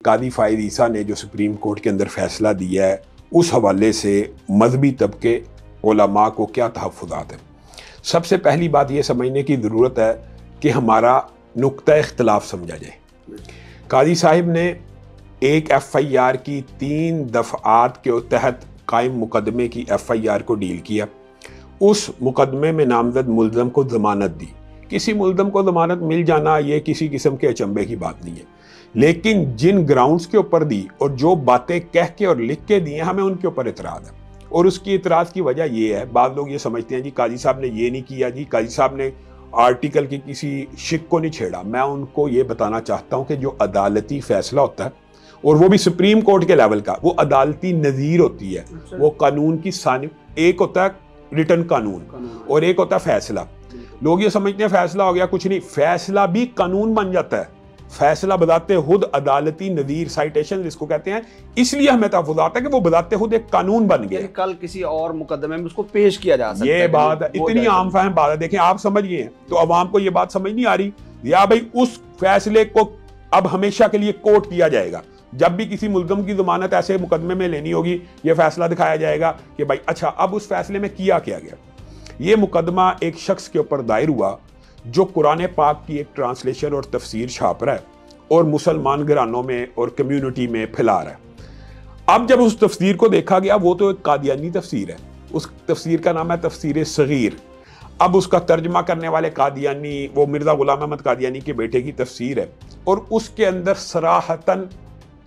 قاضی فائز عیسیٰ نے جو supreme court کے اندر فیصلہ دیا ہے اس حوالے سے مذہبی طبقے علماء کو کیا تحفظات ہیں؟ سب سے پہلی بات یہ سمجھنے کی ضرورت ہے کہ ہمارا نقطہ اختلاف سمجھا جائے۔ قاضی صاحب نے ایک ایف آئی آر کی 3 دفعات کے تحت قائم مقدمے کی ایف آئی آر کو ڈیل کیا۔ اس مقدمے میں نامزد ملزم کو ضمانت دی۔ کسی ملزم کو ضمانت مل جانا یہ کسی قسم کے اچنبے کی بات نہیں ہے، لیکن جن گراؤنڈز کے اوپر دی اور جو باتیں کہہ کے اور لکھ کے دی ہیں ہمیں ان کے اوپر اعتراض ہے۔ اور اس کی اعتراض کی وجہ یہ ہے، بعض لوگ یہ سمجھتے ہیں جی قاضی صاحب نے یہ نہیں کیا، جی قاضی صاحب نے آرٹیکل کی کسی شک کو نہیں چھیڑا۔ میں ان کو یہ بتانا چاہتا ہوں کہ جو عدالتی فیصلہ ہوتا ہے اور وہ بھی سپریم کورٹ کے لیول کا، وہ عدالتی نظیر ہوتی ہے، وہ قانون کی ایک ہوتا ہے ریٹن قانون اور ایک ہوتا ہے فیصلہ۔ لوگ یہ سمجھتے ہیں فیصلہ ہو گیا، کچھ نہیں، فیصلہ بھی قانون بن جاتا ہے۔ فیصلہ بذات خود عدالتی نظیر سائٹیشن جس کو کہتے ہیں، اس لیے ہمیں تحفظات ہے کہ وہ بذات خود ایک قانون بن گیا، کل کسی اور مقدمے میں اس کو پیش کیا جا سکتا ہے۔ یہ بات اتنی عام فہم بات ہے، دیکھیں آپ سمجھ گئے ہیں تو عوام کو یہ بات سمجھ نہیں آ رہی یا بھائی اس فیصلے کو اب ہمیشہ کے لیے کوٹ کیا جائے گا۔ جب بھی کسی ملزم کی ضمانت ایسے مقدمے میں لینی ہوگی یہ فیصلہ دکھایا جائے گا کہ بھائی اچھا اب اس فیصلے میں کیا گیا۔ یہ مقدمہ ایک شخص کے اوپر دائر ہوا جو قرآن پاک کی ایک ٹرانسلیشن اور تفسیر چھاپ رہا ہے اور مسلمان گھرانوں میں اور کمیونٹی میں پھیلا رہا ہے۔ اب جب اس تفسیر کو دیکھا گیا وہ تو ایک قادیانی تفسیر ہے، اس تفسیر کا نام ہے تفسیر صغیر۔ اب اس کا ترجمہ کرنے والے قادیانی، وہ مرزا غلام احمد قادیانی کے بیٹے کی تفسیر ہے، اور اس کے اندر صراحتاً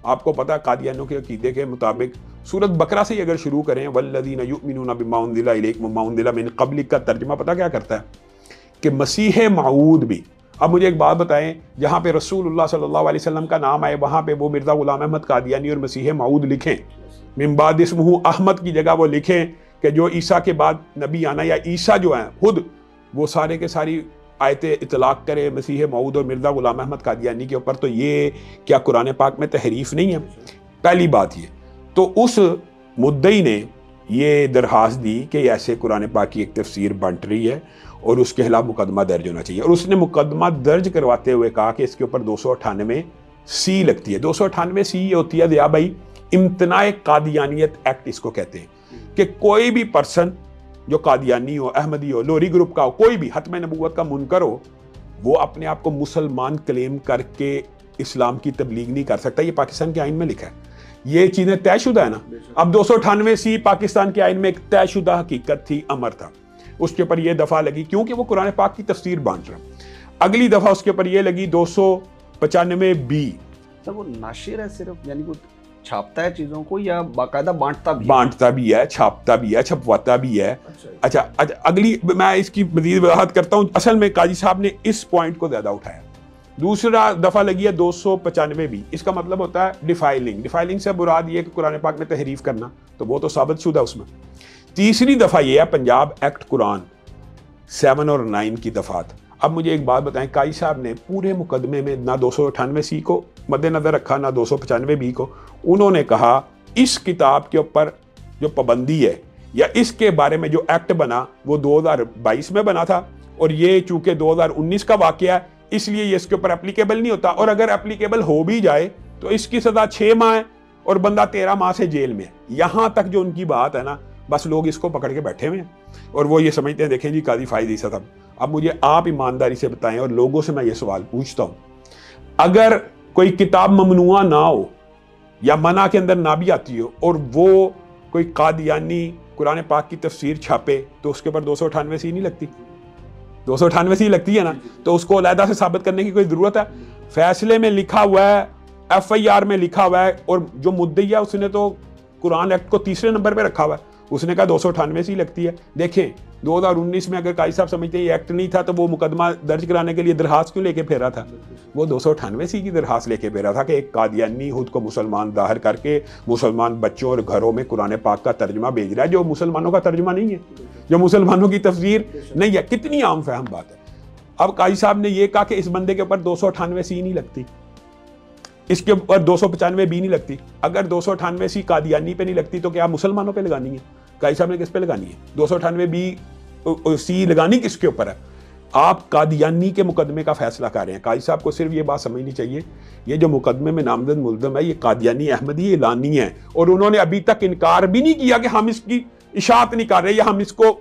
آپ کو پتا قادیانیوں کے عقیدے کے مطابق سورۃ بقرہ سے اگر شروع کریں والذین یؤمنون بما انزل الیکم وما انزل من قبلک کا ترجمہ پتا کیا کرتا ہے کہ مسیح موعود بھی۔ اب مجھے ایک بات بتائیں، جہاں پہ رسول اللہ صلی اللہ علیہ وسلم کا نام آئے وہاں پہ وہ مرزا غلام احمد قادیانی اور مسیح موعود لکھیں، من بعد اسمہ احمد کی جگہ وہ لکھیں کہ جو عیسیٰ کے بعد نبی آنا، یا عیسیٰ جو ہیں خود وہ سارے کے ساری آیتیں اطلاق کرے مسیح موعود اور مرزا غلام احمد قادیانی کے اوپر، تو یہ کیا قرآن پاک میں تحریف نہیں ہے؟ پہلی بات یہ تو اس مدعی نے یہ درخواست دی کہ ایسے قرآن پاک کی ایک تفسیر بنٹ رہی ہے اور اس کے خلاف مقدمہ درج ہونا چاہیے، اور اس نے مقدمہ درج کرواتے ہوئے کہا کہ اس کے اوپر 298 سی لگتی ہے۔ 298 سی یہ ہوتی ہے ضیاء بھائی امتناع قادیانیت ایکٹ اس کو کہتے ہیں، کہ کوئی بھی پرسن جو قادیانی ہو، احمدی ہو، لوری گروپ کا ہو، کوئی بھی ختم نبوت کا منکر ہو، وہ اپنے آپ کو مسلمان کلیم کر کے اسلام کی تبلیغ نہیں کر سکتا۔ یہ پاکستان کے آئین میں لکھا ہے، یہ چیزیں طے شدہ ہے نا۔ اب 298 سی پاکستان کے آئین میں ایک طے شدہ حقیقت تھی، امر تھا، اس کے اوپر یہ دفعہ لگی کیونکہ وہ قرآن پاک کی تفسیر بانٹ رہا۔ اگلی دفعہ اس کے اوپر یہ لگی 295 بی۔ وہ ناشر ہے صرف، یعنی وہ چھاپتا ہے چیزوں کو یا باقاعدہ بانٹتا بھی ہے، چھاپتا بھی ہے، چھپواتا بھی ہے۔ اچھا اگلی میں اس کی مزید وضاحت کرتا ہوں۔ اصل میں قاضی صاحب نے اس پوائنٹ کو زیادہ اٹھایا۔ دوسرا دفعہ لگی ہے 295 بی، اس کا مطلب ہوتا ہے ڈیفائلنگ۔ ڈیفائلنگ سے مراد یہ کہ قرآن پاک میں تحریف کرنا، تو وہ تو ثابت شدہ اس میں۔ تیسری دفعہ یہ ہے پنجاب ایکٹ قرآن 7 اور 9 کی دفعات۔ اب مجھے ایک بات بتائیں، قاضی صاحب نے پورے مقدمے میں نہ 298 سی کو مد نظر رکھا نہ 295 بی کو، انہوں نے کہا اس کتاب کے اوپر جو پابندی ہے یا اس کے بارے میں جو ایکٹ بنا وہ 2022 میں بنا تھا، اور یہ چونکہ 2019 کا واقعہ ہے اس لیے یہ اس کے اوپر اپلیکیبل نہیں ہوتا، اور اگر اپلیکیبل ہو بھی جائے تو اس کی سزا 6 ماہ ہے اور بندہ 13 ماہ سے جیل میں ہے۔ یہاں تک جو ان کی بات ہے نا، بس لوگ اس کو پکڑ کے بیٹھے ہوئے ہیں اور وہ یہ سمجھتے ہیں دیکھیں جی قاضی فائز عیسیٰ صاحب۔ اب مجھے آپ ایمانداری سے بتائیں، اور لوگوں سے میں یہ سوال پوچھتا ہوں، اگر کوئی کتاب ممنوعہ نہ ہو یا منع کے اندر نہ بھی آتی ہو اور وہ کوئی قادیانی قرآن پاک کی تفسیر چھاپے تو اس کے اوپر 298 سی نہیں لگتی؟ 298 سی لگتی ہے نا، تو اس کو علیحدہ سے ثابت کرنے کی کوئی ضرورت ہے؟ فیصلے میں لکھا ہوا ہے، ایف آئی آر میں لکھا ہوا ہے، اور جو مدعی ہے اس نے تو قرآن ایکٹ کو 3 نمبر پہ رکھا ہوا ہے، اس نے کہا 298 سی لگتی ہے۔ دیکھیں 2019 میں اگر قاضی صاحب سمجھتے ہیں یہ ایکٹ نہیں تھا تو وہ مقدمہ درج کرانے کے لیے درخواست کیوں لے کے پھیرا تھا؟ وہ 298 سی کی درخواست لے کے پھیرا تھا کہ ایک قادیانی خود کو مسلمان ظاہر کر کے مسلمان بچوں اور گھروں میں قرآن پاک کا ترجمہ بھیج رہا ہے جو مسلمانوں کا ترجمہ نہیں ہے، جو مسلمانوں کی تفسیر نہیں ہے۔ کتنی عام فہم بات ہے۔ اب قاضی صاحب نے یہ کہا کہ اس بندے کے اوپر 298 سی نہیں لگتی، اس کے اوپر 295 بی نہیں لگتی۔ اگر 298 سی قادیانی پہ نہیں لگتی تو کیا مسلمانوں پہ لگانی ہے؟ قاضی صاحب نے کس پہ لگانی ہے؟ 298 بی سی لگانی کس کے اوپر ہے؟ آپ قادیانی کے مقدمے کا فیصلہ کر رہے ہیں. قاضی صاحب کو صرف یہ بات سمجھنی چاہیے یہ جو مقدمے میں نامزد ملزم ہے یہ قادیانی احمدی اعلانی ہے, اور انہوں نے ابھی تک انکار بھی نہیں کیا کہ ہم اس کی اشاعت نہیں کر رہے یا ہم اس کو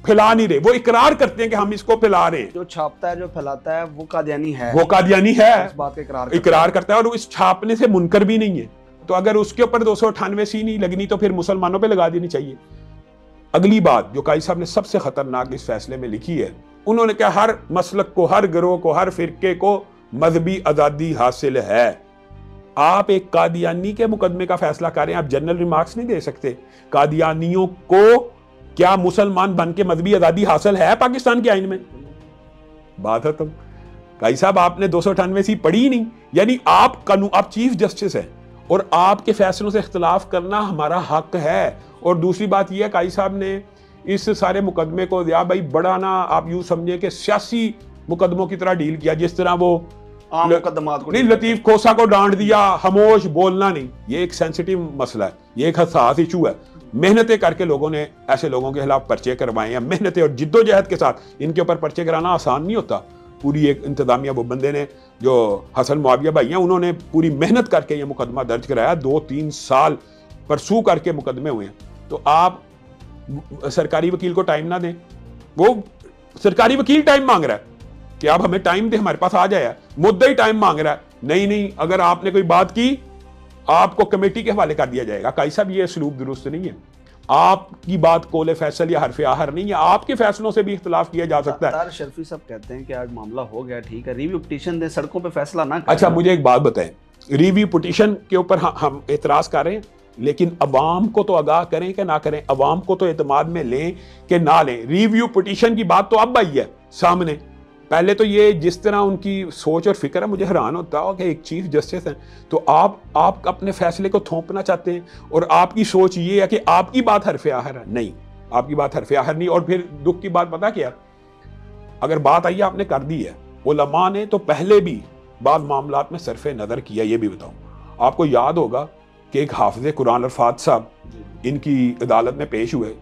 پھیلا نہیں رہے. وہ اقرار کرتے ہیں کہ ہم اس کو پھیلا رہے ہیں. جو چھاپتا ہے جو پھیلاتا ہے وہ قادیانی ہے, وہ قادیانی ہے, اس بات کا اقرار کرتا ہے, اور اس چھاپنے سے منکر بھی نہیں ہے. تو اگر اس کے اوپر 298 سی نہیں لگنی تو پھر مسلمانوں پہ لگا دینی چاہیے. اگلی بات جو قاضی صاحب نے سب سے خطرناک اس فیصلے میں لکھی ہے, انہوں نے کہا ہر مسلک کو, ہر گروہ کو, ہر فرقے کو مذہبی آزادی حاصل ہے. آپ ایک قادیانی کے مقدمے کا فیصلہ کر رہے ہیں, آپ جنرل ریمارکس نہیں دے سکتے. قادیانیوں کو کیا مسلمان بن کے مذہبی آزادی حاصل ہے پاکستان کے آئین میں؟ بات ہے تم قاضی صاحب آپ نے 298 سی پڑھی ہی نہیں. یعنی آپ چیف جسٹس ہیں اور آپ کے فیصلوں سے اختلاف کرنا ہمارا حق ہے. اور دوسری بات یہ ہے قاضی صاحب نے اس سارے مقدمے کو یا بھائی بڑا نا آپ یوں سمجھیں کہ سیاسی مقدموں کی طرح ڈیل کیا, جس طرح وہ عام مقدمات کو نہیں لطیف کھوسا کو ڈانٹ دیا, خاموش بولنا نہیں. یہ ایک سینسیٹیو مسئلہ ہے, یہ ایک حساس ایشو ہے. محنتیں کر کے لوگوں نے ایسے لوگوں کے خلاف پرچے کروائے ہیں, محنتیں اور جد و جہد کے ساتھ. ان کے اوپر پرچے کرانا آسان نہیں ہوتا. پوری ایک انتظامیہ وہ بندے نے جو حسن معاویہ بھائی ہیں انہوں نے پوری محنت کر کے یہ مقدمہ درج کرایا, 2-3 سال پرسو کر کے مقدمے ہوئے ہیں. تو آپ سرکاری وکیل کو ٹائم نہ دیں. وہ سرکاری وکیل ٹائم مانگ رہا ہے کہ آپ ہمیں ٹائم دیں, ہمارے پاس آ جائے. مدعی ٹائم مانگ رہا ہے, نہیں اگر آپ نے کوئی بات کی آپ کو کمیٹی کے حوالے کر دیا جائے گا. قاضی صاحب یہ اسلوب درست نہیں ہے. آپ کی بات قول فیصل یا حرف آخر نہیں ہے, آپ کے فیصلوں سے بھی اختلاف کیا جا سکتا ہے. طاہر شرفی صاحب کہتے ہیں کہ آج معاملہ ہو گیا, ٹھیک ہے, ریویو پٹیشن دیں, سڑکوں پہ فیصلہ نہ کریں. اچھا مجھے ایک بات بتائیں, ریویو پٹیشن کے اوپر ہم اعتراض کر رہے ہیں, لیکن عوام کو تو آگاہ کریں کہ نہ کریں, عوام کو تو اعتماد میں لیں کہ نہ لیں. ریویو پٹیشن کی بات تو اب آئی ہے سامنے. پہلے تو یہ جس طرح ان کی سوچ اور فکر ہے, مجھے حیران ہوتا ہو کہ ایک چیف جسٹس ہیں تو آپ اپنے فیصلے کو تھوپنا چاہتے ہیں, اور آپ کی سوچ یہ ہے کہ آپ کی بات حرف آخر ہے. نہیں, آپ کی بات حرف آخر نہیں. اور پھر دکھ کی بات پتہ کیا, اگر بات آئی آپ نے کر دی ہے, علماء نے تو پہلے بھی بعض معاملات میں صرف نظر کیا. یہ بھی بتاؤں, آپ کو یاد ہوگا کہ ایک حافظ قرآن الفاظ صاحب ان کی عدالت میں پیش ہوئے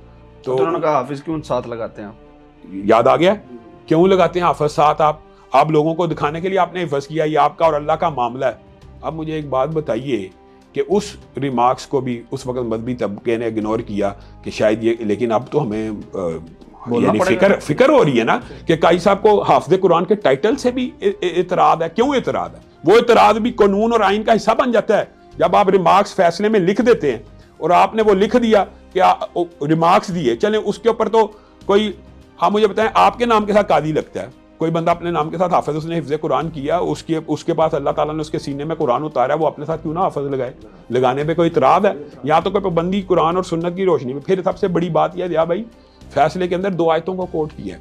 تو انہوں نے کہا حافظ کیوں ساتھ لگاتے ہیں آپ؟ یاد آ گیا کیوں لگاتے ہیں حافظ ساتھ؟ آپ لوگوں کو دکھانے کے لیے آپ نے حفظ کیا, یہ آپ کا اور اللہ کا معاملہ ہے. اب مجھے ایک بات بتائیے کہ اس ریمارکس کو بھی اس وقت مذہبی طبقے نے اگنور کیا کہ شاید یہ, لیکن اب تو ہمیں یعنی فکر ہو رہی ہے نا کہ قاضی صاحب کو حافظ قرآن کے ٹائٹل سے بھی اعتراض ہے. کیوں اعتراض ہے؟ وہ اعتراض بھی قانون اور آئین کا حصہ بن جاتا ہے. جب آپ ریمارکس فیصلے میں لکھ دیتے ہیں اور آپ نے وہ لکھ دیا کہ ریمارکس دیے, چلیں اس کے اوپر تو کوئی, ہاں مجھے بتائیں آپ کے نام کے ساتھ قاضی لگتا ہے, کوئی بندہ اپنے نام کے ساتھ حافظ, اس نے حفظ قرآن کیا, اس کے پاس اللہ تعالیٰ نے اس کے سینے میں قرآن اتارا, وہ اپنے ساتھ کیوں نہ حافظ لگائے؟ لگانے پہ کوئی اعتراض ہے یا تو کوئی پابندی قرآن اور سنت کی روشنی میں. پھر سب سے بڑی بات یہ ہے بھائی, فیصلے کے اندر 2 آیتوں کو کوٹ کیا ہے,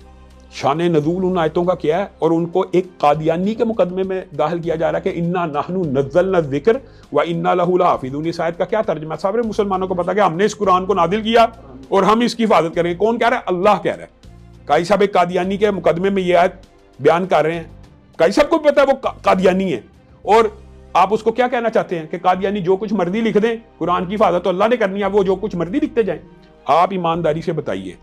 شان نزول ان آیتوں کا کیا ہے, اور ان کو ایک قادیانی کے مقدمے میں داخل کیا جا رہا ہے کہ انا نحن نزلنا الذکر و انا لہ لحافظون. اس آیت کا کیا ترجمہ ہے؟ سارے مسلمانوں کو پتا کہ ہم نے اس قرآن کو نازل کیا اور ہم اس کی حفاظت کریں گے. کون کہہ رہا ہے؟ اللہ کہہ رہا ہے. قاضی صاحب ایک قادیانی کے مقدمے میں یہ آیت بیان کر رہے ہیں, قاضی صاحب کو بھی پتا ہے وہ قادیانی ہے, اور آپ اس کو کیا کہنا چاہتے ہیں کہ قادیانی جو کچھ مرضی لکھ دیں, قرآن کی حفاظت تو اللہ نے کرنی ہے, وہ جو کچھ مرضی لکھتے جائیں. آپ ایمانداری سے بتائیے,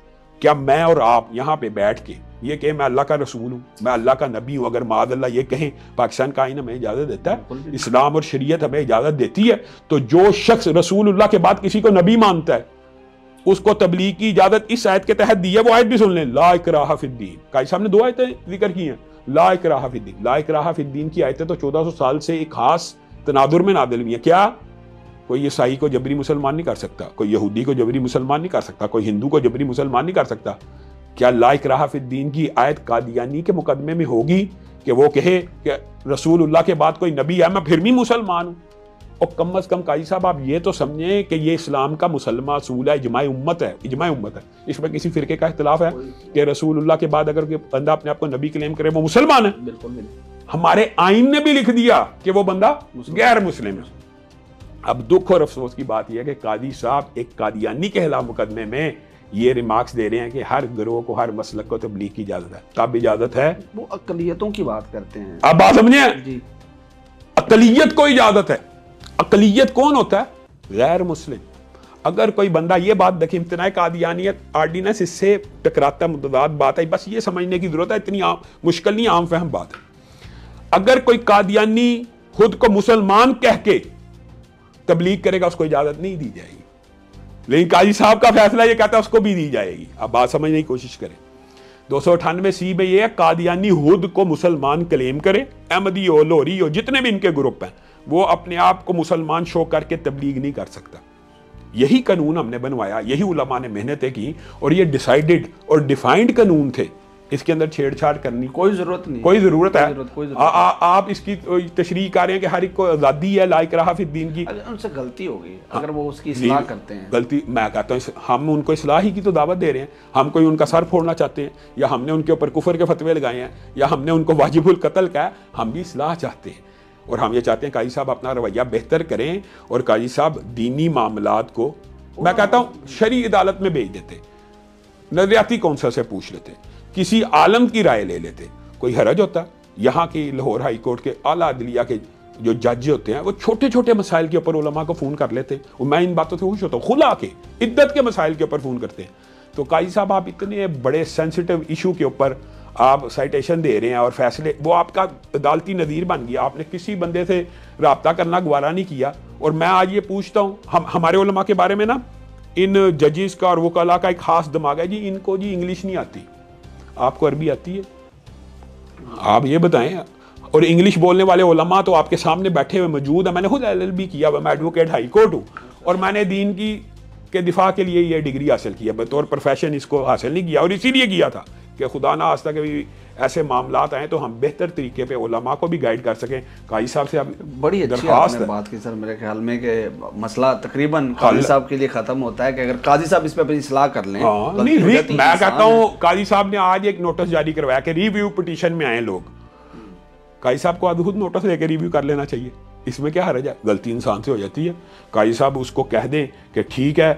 کیا میں اور آپ یہاں پہ بیٹھ کے یہ کہ میں اللہ کا رسول ہوں, میں اللہ کا نبی ہوں, اگر معاذ اللہ یہ کہیں پاکستان کا آئین ہمیں اجازت دیتا ہے, اسلام اور شریعت ہمیں اجازت دیتی ہے, تو جو شخص رسول اللہ کے بعد کسی کو نبی مانتا ہے اس کو تبلیغ کی اجازت اس آیت کے تحت دی ہے. وہ آیت بھی سن لیں, لا اکراہ فی الدین. قاضی صاحب نے 2 آیتیں ذکر کی ہیں, لا اکراہ فی الدین. لا اکراہ فی الدین کی آیتیں تو 1400 سال سے ایک خاص تناظر میں نازل ہوئی ہیں. کیا کوئی عیسائی کو جبری مسلمان نہیں کر سکتا, کوئی یہودی کو جبری مسلمان نہیں کر سکتا, کوئی ہندو کو جبری مسلمان نہیں کر سکتا. کیا لا اکراہ فی الدین کی آیت قادیانی کے مقدمے میں ہوگی کہ وہ کہے کہ رسول اللہ کے بعد کوئی نبی ہے, میں پھر بھی مسلمان ہوں؟ اور کم از کم قاضی صاحب آپ یہ تو سمجھیں کہ یہ اسلام کا مسلمہ اصول ہے, اجماع امت ہے, اجماع امت ہے. اس میں کسی فرقے کا اختلاف ہے کہ رسول اللہ کے بعد اگر کوئی بندہ اپنے آپ کو نبی کلیم کرے وہ مسلمان ہے؟ بالکل. ہمارے آئین نے بھی لکھ دیا کہ وہ بندہ غیر مسلم ہے. اب دکھ اور افسوس کی بات یہ ہے کہ قاضی صاحب ایک قادیانی کے خلاف مقدمے میں یہ ریمارکس دے رہے ہیں کہ ہر گروہ کو, ہر مسلک کو تبلیغ کی اجازت ہے. تب اجازت ہے, وہ اقلیتوں کی بات کرتے ہیں. اب بات سمجھیں, اقلیت کو اجازت ہے. اقلیت کون ہوتا ہے؟ غیر مسلم. اگر کوئی بندہ یہ بات دیکھے امتناع قادیانیت آرڈیننس اس سے ٹکراتا متضاد بات ہے، بس یہ سمجھنے کی ضرورت ہے، اتنی مشکل نہیں، عام فہم بات ہے. اگر کوئی قادیانی خود کو مسلمان کہہ کے تبلیغ کرے گا اس کو اجازت نہیں دی جائے گی، لیکن قاضی صاحب کا فیصلہ یہ کہتا ہے اس کو بھی دی جائے گی. اب بات سمجھنے کی کوشش کریں. 298 میں یہ ہے قادیانی خود کو مسلمان کلیم کرے، احمدی ہو، لوہری ہو، جتنے بھی ان کے گروپ ہیں، وہ اپنے آپ کو مسلمان شو کر کے تبلیغ نہیں کر سکتا. یہی قانون ہم نے بنوایا، یہی علماء نے محنتیں کی، اور یہ ڈیسائیڈڈ اور ڈیفائنڈ قانون تھے. اس کے اندر چھیڑ چھاڑ کرنی کوئی ضرورت نہیں، کوئی ضرورت ہے. آپ اس کی تشریح کر رہے ہیں کہ ہر ایک کو آزادی ہے لا اکراہ فی الدین کی. اگر ان سے غلطی ہو گئی، اگر وہ اس کی اصلاح کرتے ہیں، غلطی میں کہتا ہوں ہم ان کو اصلاح ہی کی تو دعوت دے رہے ہیں. ہم کوئی ان کا سر پھوڑنا چاہتے ہیں، یا ہم نے ان کے اوپر کفر کے فتوے لگائے ہیں، یا ہم نے ان کو واجب القتل کہا ہے. ہم بھی اصلاح چاہتے ہیں، اور ہم یہ چاہتے ہیں قاضی صاحب اپنا رویہ بہتر کریں، اور قاضی صاحب دینی معاملات کو میں کہتا ہوں شرعی عدالت میں بھیج دیتے، نظریاتی کونسل سے پوچھ لیتے، کسی عالم کی رائے لے لیتے. کوئی حرج ہوتا؟ یہاں کی لاہور ہائی کورٹ کے اعلیٰ عدلیہ کے جو جج ہوتے ہیں وہ چھوٹے چھوٹے مسائل کے اوپر علماء کو فون کر لیتے. میں ان باتوں سے خوش ہوتا ہوں، کھلا کے عدت کے مسائل کے اوپر فون کرتے ہیں. تو قاضی صاحب آپ اتنے بڑے سینسٹیو ایشو کے اوپر آپ سائٹیشن دے رہے ہیں اور فیصلے، وہ آپ کا عدالتی نظیر بن گیا. آپ نے کسی بندے سے رابطہ کرنا گوارا نہیں کیا. اور میں آج یہ پوچھتا ہوں، ہمارے علماء کے بارے میں نا ان ججز کا اور وکلاء کا ایک خاص دماغ ہے جی، ان کو جی انگلش نہیں آتی. آپ کو عربی آتی ہے؟ آپ یہ بتائیں. اور انگلش بولنے والے علماء تو آپ کے سامنے بیٹھے ہوئے موجود ہیں. میں نے خود LLB کیا، میں ایڈوکیٹ ہائی کورٹ ہوں، اور میں نے دین کے دفاع کے لیے یہ ڈگری حاصل کیا. بطور پروفیشن اس کو حاصل نہیں کیا، اور اسی لیے کیا تھا کہ خدا نہ خواستہ کبھی ایسے معاملات آئیں تو ہم بہتر طریقے پہ علماء کو بھی گائیڈ کر سکیں. قاضی صاحب سے بڑی اچھی آپ نے بات کی سر. میرے خیال میں کہ مسئلہ تقریباً قاضی صاحب کے لیے ختم ہوتا ہے کہ اگر قاضی صاحب اس پہ اپنی اصلاح کر لیں. میں کہتا ہوں قاضی صاحب نے آج ایک نوٹس جاری کروایا کہ ریویو پٹیشن میں آئے لوگ. قاضی صاحب کو خود نوٹس لے کے ریویو کر لینا چاہیے. اس میں کیا حرج ہے؟ غلطی انسان سے ہو جاتی ہے. قاضی صاحب اس کو کہہ دیں کہ ٹھیک ہے،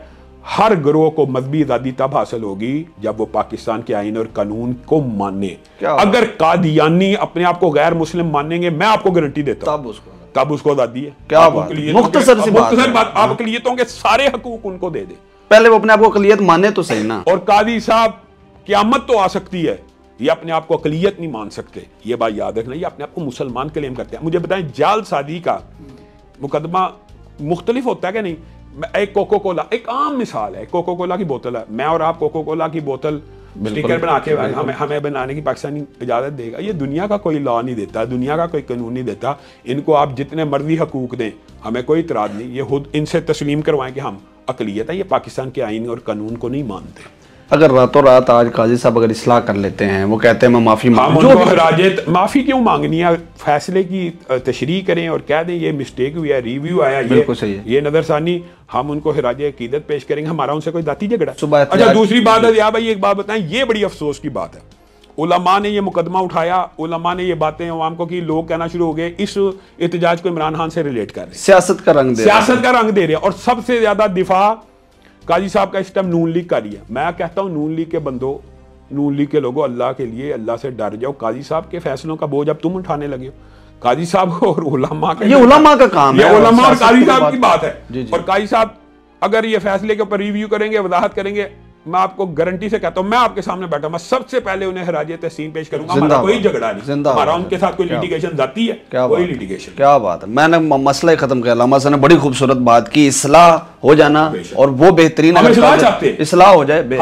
ہر گروہ کو مذہبی آزادی تب حاصل ہوگی جب وہ پاکستان کے آئین اور قانون کو مانے. اگر قادیانی اپنے آپ کو غیر مسلم مانیں گے، میں آپ کو گارنٹی دیتا ہوں تب اس کو آزادی ہے. کیا مختصر سی بات، آپ اقلیتوں کے سارے حقوق ان کو دے دیں. پہلے وہ اپنے آپ کو اقلیت مانے تو صحیح نا. اور قاضی صاحب قیامت تو آ سکتی ہے، یہ اپنے آپ کو اقلیت نہیں مان سکتے. یہ بات یاد رکھنا، یہ اپنے آپ کو مسلمان کلیم کرتے ہیں. مجھے بتائیں جعل سازی کا مقدمہ مختلف ہوتا ہے کہ نہیں؟ ایک کوکو کولا ایک عام مثال ہے. کوکو کولا کی بوتل ہے، میں اور آپ کوکو کولا کی بوتل سٹیکر بنا کے ہمیں بنانے کی پاکستانی اجازت دے گا؟ یہ دنیا کا کوئی لا نہیں دیتا، دنیا کا کوئی قانون نہیں دیتا. ان کو آپ جتنے مرضی حقوق دیں، ہمیں کوئی اعتراض نہیں. یہ خود ان سے تسلیم کروائیں کہ ہم اقلیت ہے، یہ پاکستان کے آئین اور قانون کو نہیں مانتے. اگر راتوں رات آج قاضی صاحب اگر اصلاح کر لیتے ہیں، وہ کہتے ہیں میں معافی معافی کیوں مانگنی ہے؟ فیصلے کی تشریح کریں اور کہہ دیں یہ مسٹیک ہوئی ہے، ریویو آیا، بالکل صحیح ہے، یہ نظر ثانی، ہم ان کو خراج عقیدت پیش کریں گے. ہمارا ان سے کوئی ذاتی جھگڑا؟ اچھا دوسری بات ہے بھائی، ایک بات بتائیں، یہ بڑی افسوس کی بات ہے. علماء نے یہ مقدمہ اٹھایا، علماء نے یہ باتیں عوام کو کی، لوگ کہنا شروع ہو گئے اس احتجاج کو عمران خان سے ریلیٹ کر رہے ہیں، سیاست کا رنگ دے رہے ہیں. اور سب سے زیادہ دفاع قاضی صاحب کا اس ٹائم نون لیگ کا رہی ہے. میں کہتا ہوں نون لیگ کے بندوں، نون لیگ کے لوگوں، اللہ کے لیے اللہ سے ڈر جاؤ. قاضی صاحب کے فیصلوں کا بوجھ اب تم اٹھانے لگے ہو. قاضی صاحب اور علماء کا، یہ علماء کا کام ہے، یہ علماء اور قاضی صاحب کی بات ہے. اور قاضی صاحب اگر یہ فیصلے کے اوپر ریویو کریں گے، وضاحت کریں گے، میں آپ کو گارنٹی سے کہتا ہوں، میں آپ کے سامنے بیٹھا ہوں، میں سب سے پہلے انہیں خراج تحسین پیش کروں گا. ہمارا کوئی جھگڑا نہیں، ہمارا ان کے ساتھ کوئی لیٹیگیشن ذاتی ہے، کوئی لیٹیگیشن. کیا بات ہے. میں نے مسئلہ ہی ختم کیا. علامہ صاحب نے بڑی خوبصورت بات کی، اصلاح ہو جانا اور وہ بہترین اصلاح ہو جائے.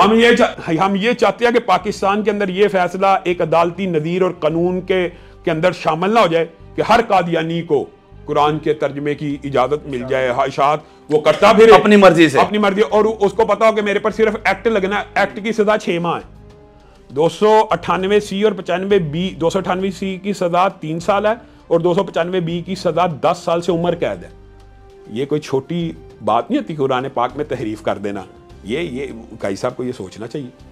ہم یہ چاہتے ہیں کہ پاکستان کے اندر یہ فیصلہ ایک عدالتی نظیر اور قانون کے اندر شامل نہ ہو جائے کہ ہر قادیانی کو قرآن کے ترجمے کی اجازت مل جائے، اشاعت وہ کرتا پھر اپنی مرضی سے، اپنی مرضی، اور اس کو پتا ہو کہ میرے پر صرف ایکٹ لگنا ہے. ایکٹ کی سزا 6 ماہ ہے. 298C اور 95B، 298C کی سزا 3 سال ہے اور 295B کی سزا 10 سال سے عمر قید ہے. یہ کوئی چھوٹی بات نہیں ہوتی قرآن پاک میں تحریف کر دینا. یہ قاضی صاحب کو یہ سوچنا چاہیے.